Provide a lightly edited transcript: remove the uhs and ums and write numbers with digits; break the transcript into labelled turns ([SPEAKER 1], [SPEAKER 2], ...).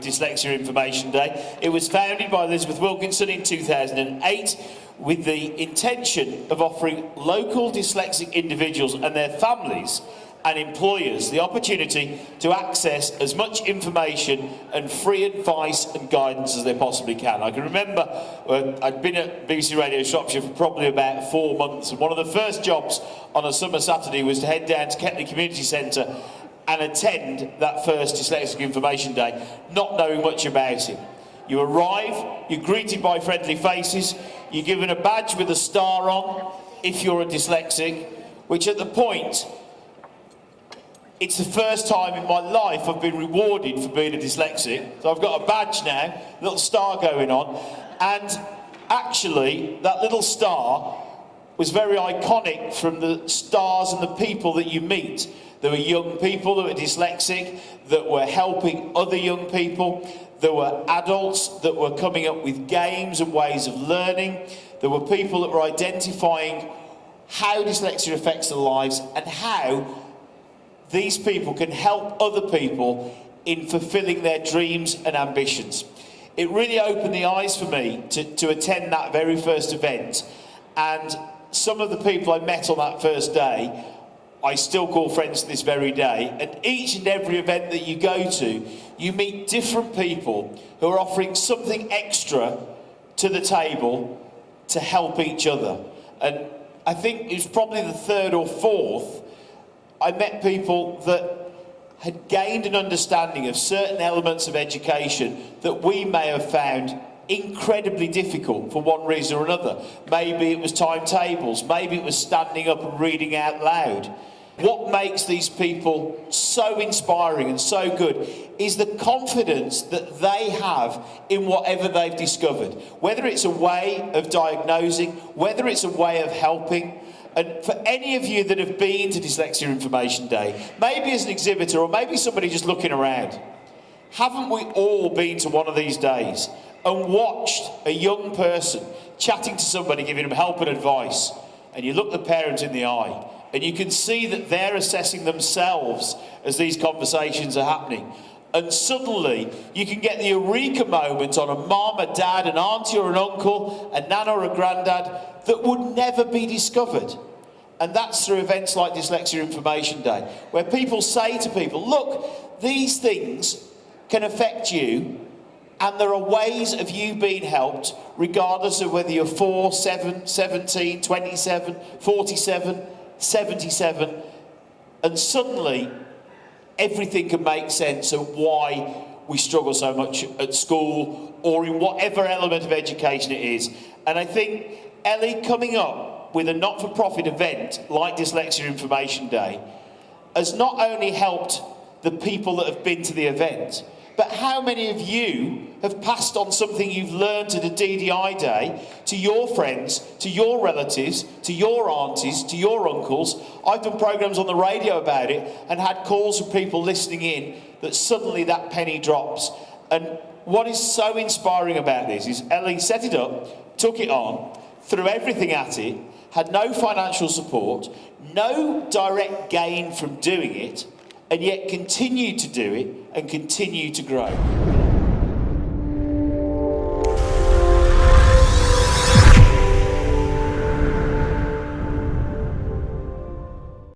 [SPEAKER 1] Dyslexia Information Day. It was founded by Elizabeth Wilkinson in 2008 with the intention of offering local dyslexic individuals and their families and employers the opportunity to access as much information and free advice and guidance as they possibly can. I can remember I'd been at BBC Radio Shropshire for probably about 4 months, and one of the first jobs on a summer Saturday was to head down to Ketley Community Centre and attend that first Dyslexic Information Day, not knowing much about it. You arrive, you're greeted by friendly faces, you're given a badge with a star on if you're a dyslexic, which at the point, it's the first time in my life I've been rewarded for being a dyslexic. So I've got a badge now, a little star going on, and actually that little star was very iconic from the stars and the people that you meet. There were young people that were dyslexic, that were helping other young people. There were adults that were coming up with games and ways of learning. There were people that were identifying how dyslexia affects their lives and how these people can help other people in fulfilling their dreams and ambitions. It really opened the eyes for me to attend that very first event, and some of the people I met on that first day I still call friends to this very day. And each and every event that you go to, you meet different people who are offering something extra to the table to help each other. And I think it was probably the third or fourth, I met people that had gained an understanding of certain elements of education that we may have found incredibly difficult for one reason or another. Maybe it was timetables, maybe it was standing up and reading out loud. What makes these people so inspiring and so good is the confidence that they have in whatever they've discovered. Whether it's a way of diagnosing, whether it's a way of helping. And for any of you that have been to Dyslexia Information Day, maybe as an exhibitor or maybe somebody just looking around, haven't we all been to one of these days and watched a young person chatting to somebody, giving them help and advice, and you look the parent in the eye and you can see that they're assessing themselves as these conversations are happening, and suddenly you can get the eureka moment on a mum, a dad, an auntie or an uncle, a nana or a granddad that would never be discovered. And that's through events like Dyslexia Information Day, where people say to people, look, these things can affect you, and there are ways of you being helped regardless of whether you're 4, 7, 17, 27, 47, 77, and suddenly everything can make sense of why we struggle so much at school or in whatever element of education it is. And I think Ellie coming up with a not-for-profit event like Dyslexia Information Day has not only helped the people that have been to the event, but how many of you have passed on something you've learned at a DDI day to your friends, to your relatives, to your aunties, to your uncles? I've done programmes on the radio about it and had calls from people listening in that suddenly that penny drops. And what is so inspiring about this is Ellie set it up, took it on, threw everything at it, had no financial support, no direct gain from doing it, and yet continued to do it and continue to grow.